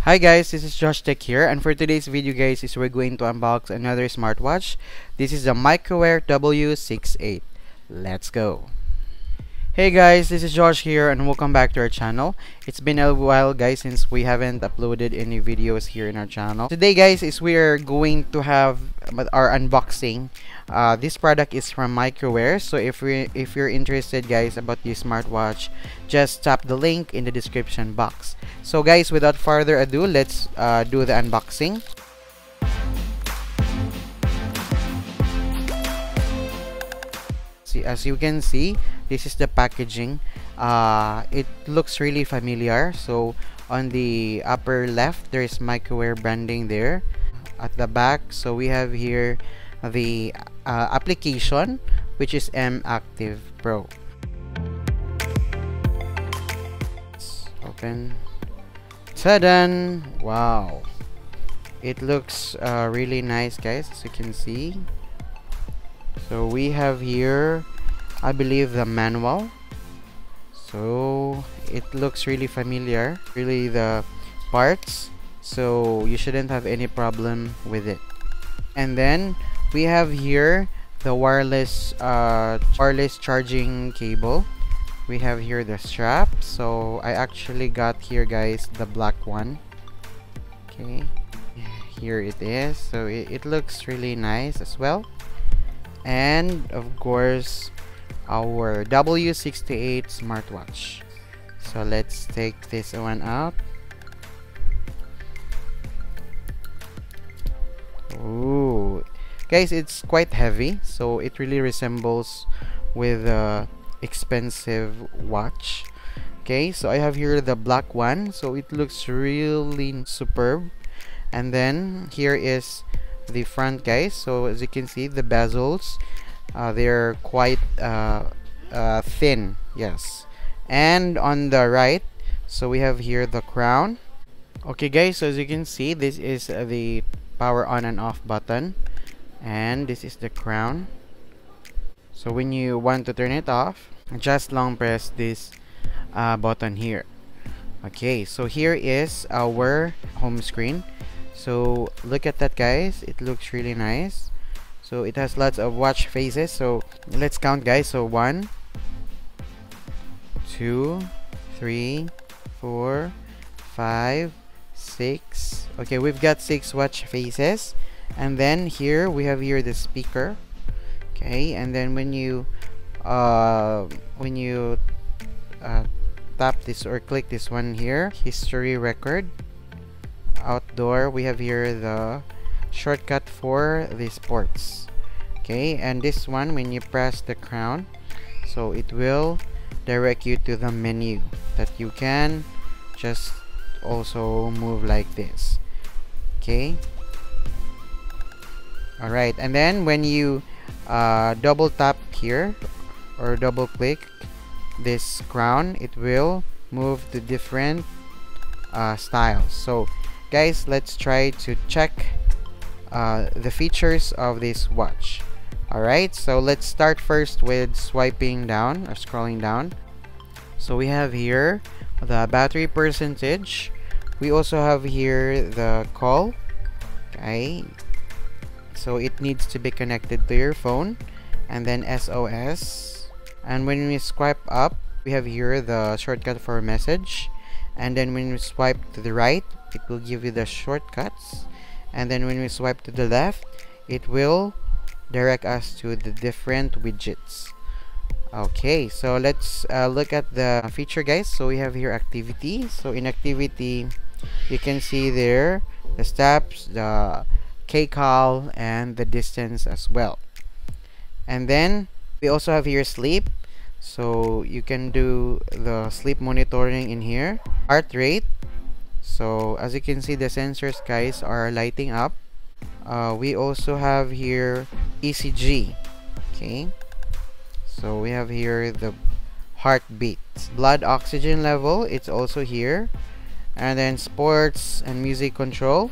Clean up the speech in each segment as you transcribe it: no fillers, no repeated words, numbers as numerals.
Hi guys, this is Josh Tech here, and for today's video guys is we're going to unbox another smartwatch. This is the Microwear W68. Let's go. Hey guys, this is Josh here and welcome back to our channel. It's been a while guys since we haven't uploaded any videos here in our channel. Today guys is we're going to have our unboxing. This product is from Microwear, so if you're interested guys about this smartwatch, just tap the link in the description box. So guys, without further ado, let's do the unboxing. As you can see, this is the packaging. It looks really familiar. So on the upper left there is Microwear branding there. At the back, so we have here the application, which is M Active Pro. Let's open. Ta-da! Wow, it looks really nice guys, as you can see. So we have here, I believe, the manual. So it looks really familiar, really the parts, so you shouldn't have any problem with it. And then we have here the wireless charging cable. We have here the strap. So I actually got here guys the black one. Okay, here it is. So it looks really nice as well. And of course our W68 smartwatch. So let's take this one out. Ooh, guys, it's quite heavy, so it really resembles with a expensive watch. Okay, so I have here the black one, so it looks really superb. And then here is the front guys. So as you can see, the bezels, they're quite thin, yes. And on the right, so we have here the crown. Okay guys, so as you can see, this is the power on and off button, and this is the crown. So when you want to turn it off, just long press this button here. Okay, so here is our home screen. So look at that guys, it looks really nice. So it has lots of watch faces, so let's count guys. So 1 2 3 4 5 6. Okay, we've got 6 watch faces. And then here we have here the speaker. Okay, and then when you tap this or click this one here, history record. Outdoor, we have here the shortcut for the sports. Okay, and this one, when you press the crown, so it will direct you to the menu that you can just also move like this. Okay, all right. And then when you double tap here or double click this crown, it will move to different styles. So guys, let's try to check the features of this watch. Alright, so let's start first with swiping down or scrolling down. So we have here the battery percentage. We also have here the call. Okay, so it needs to be connected to your phone, and then SOS. And when we swipe up, we have here the shortcut for message. And then when we swipe to the right, it will give you the shortcuts. And then when we swipe to the left, it will direct us to the different widgets. Okay, so let's look at the feature guys. So we have here activity. So in activity, you can see there the steps, the kcal, and the distance as well. And then we also have here sleep. So you can do the sleep monitoring in here. Heart rate. So as you can see, the sensors guys are lighting up. We also have here ECG. Okay, so we have here the heartbeat, blood oxygen level, it's also here. And then sports and music control.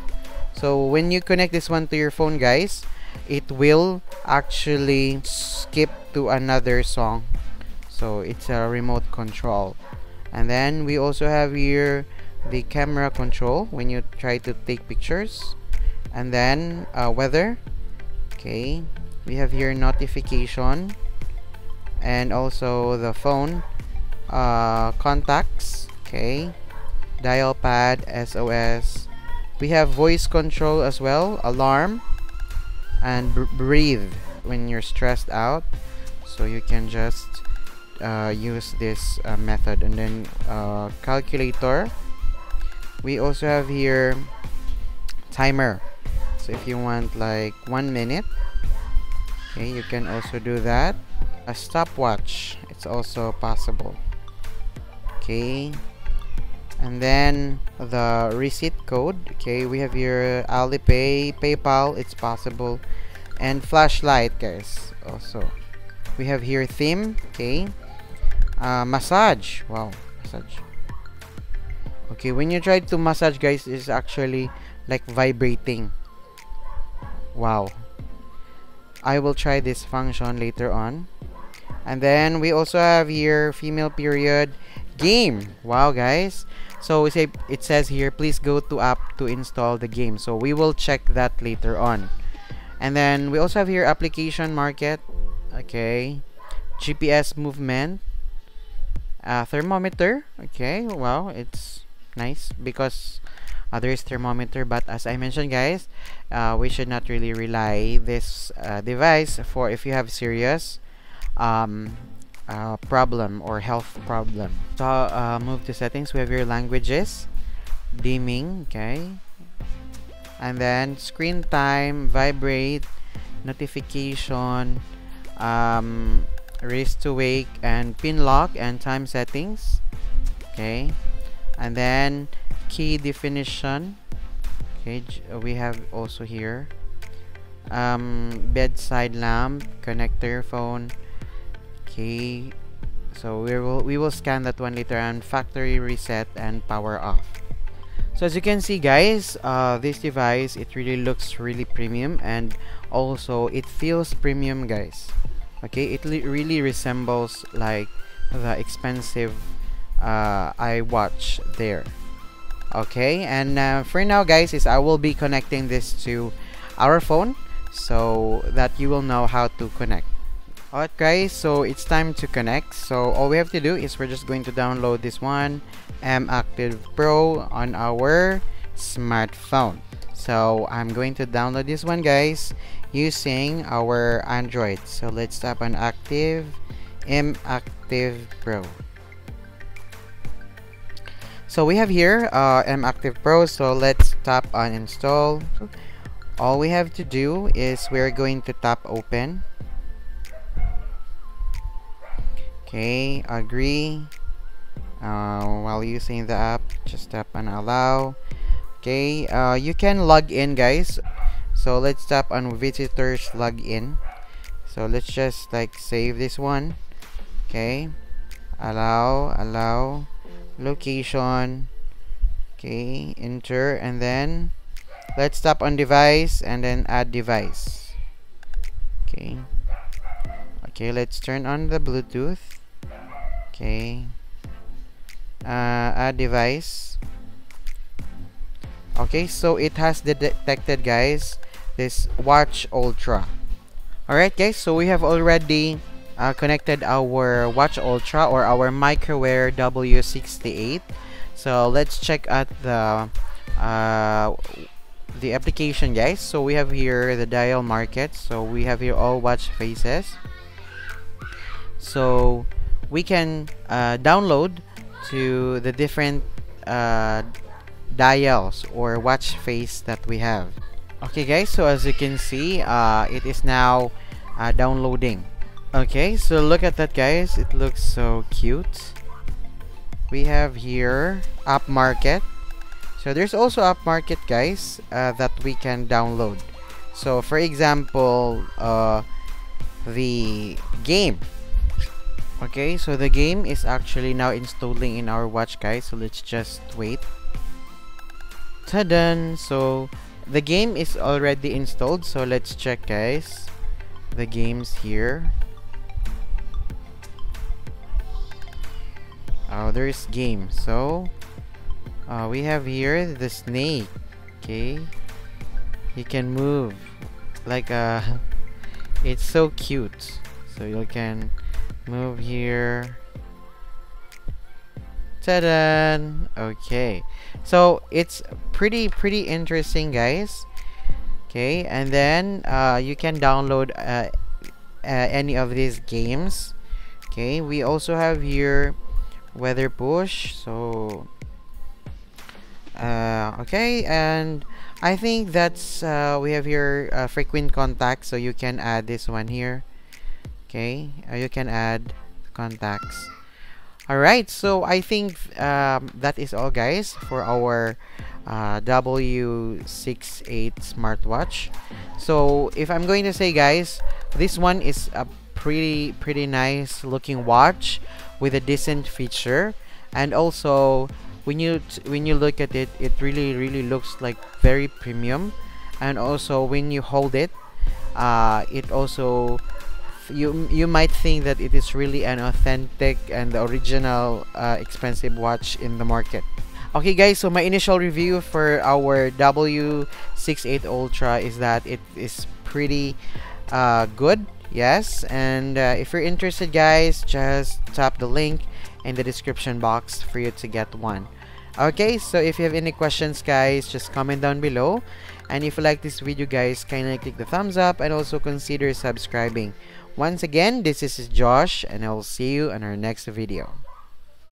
So when you connect this one to your phone guys, it will actually skip to another song. So it's a remote control. And then we also have here the camera control when you try to take pictures, and then weather. Okay, we have here notification, and also the phone, contacts, okay, dial pad, SOS. We have voice control as well, alarm, and breathe when you're stressed out, so you can just use this method. And then calculator. We also have here timer, so if you want like 1 minute, okay, you can also do that. A stopwatch, it's also possible. Okay, and then the receipt code. Okay, we have here Alipay, PayPal, it's possible, and flashlight, guys. Also, we have here theme. Okay, massage. Wow, massage. Okay, when you try to massage, guys, it's actually like vibrating. Wow, I will try this function later on. And then we also have here female period, game. Wow, guys, so it says here, please go to app to install the game, so we will check that later on. And then we also have here application market. Okay, GPS movement, thermometer. Okay, wow, it's nice because there is thermometer, but as I mentioned, guys, we should not really rely this device for if you have serious problem or health problem. So move to settings. We have your languages, dimming, okay, and then screen time, vibrate, notification, wrist to wake, and pin lock, and time settings. Okay, and then key definition. Okay, we have also here bedside lamp, connector phone. Okay, so we will scan that one later, and factory reset and power off. So as you can see, guys, this device, it really looks really premium, and also it feels premium, guys. Okay, it really resembles like the expensive iWatch there. Okay, and for now, guys, is I will be connecting this to our phone so that you will know how to connect. Alright, guys, so it's time to connect. So all we have to do is we're just going to download this one, Active Pro, on our smartphone. So I'm going to download this one, guys, using our Android. So let's tap on Active Pro. So we have here Active Pro, so let's tap on install. All we have to do is we're going to tap open. Okay, agree. While using the app, just tap on allow. Okay, you can log in, guys, so let's tap on visitors login. So let's just like save this one. Okay, allow location. Okay, enter, and then let's tap on device and then add device. Okay, let's turn on the Bluetooth. Okay, add device. Okay, so it has detected, guys, this Watch Ultra. Alright, guys, so we have already connected our Watch Ultra, or our Microwear W68. So let's check out the application, guys. So we have here the dial market, so we have here all watch faces, so we can download to the different dials or watch face that we have. Okay, guys, so as you can see, it is now downloading. Okay, so look at that, guys, it looks so cute. We have here app market. So there's also app market, guys, that we can download. So for example, the game. Okay, so the game is actually now installing in our watch, guys, so let's just wait. Ta-da! So the game is already installed, so let's check, guys, the games here. Oh, there's game. So We have here the snake. Okay, he can move like a. It's so cute. So you can move here. Ta-da! Okay, so it's pretty interesting, guys. Okay, and then you can download any of these games. Okay, we also have here weather push. So okay, and I think that's we have here frequent contact, so you can add this one here. Okay, you can add contacts. All right, so I think that is all, guys, for our W68 smartwatch. So if I'm going to say, guys, this one is a pretty nice looking watch with a decent feature, and also when you look at it, it really looks like very premium, and also when you hold it, it also you might think that it is really an authentic and the original expensive watch in the market. Okay, guys, so my initial review for our W68 Ultra is that it is pretty good. Yes, and if you're interested, guys, just tap the link in the description box for you to get one. Okay, so if you have any questions, guys, just comment down below, and if you like this video, guys, kindly click the thumbs up and also consider subscribing. Once again, this is Josh, and I will see you in our next video.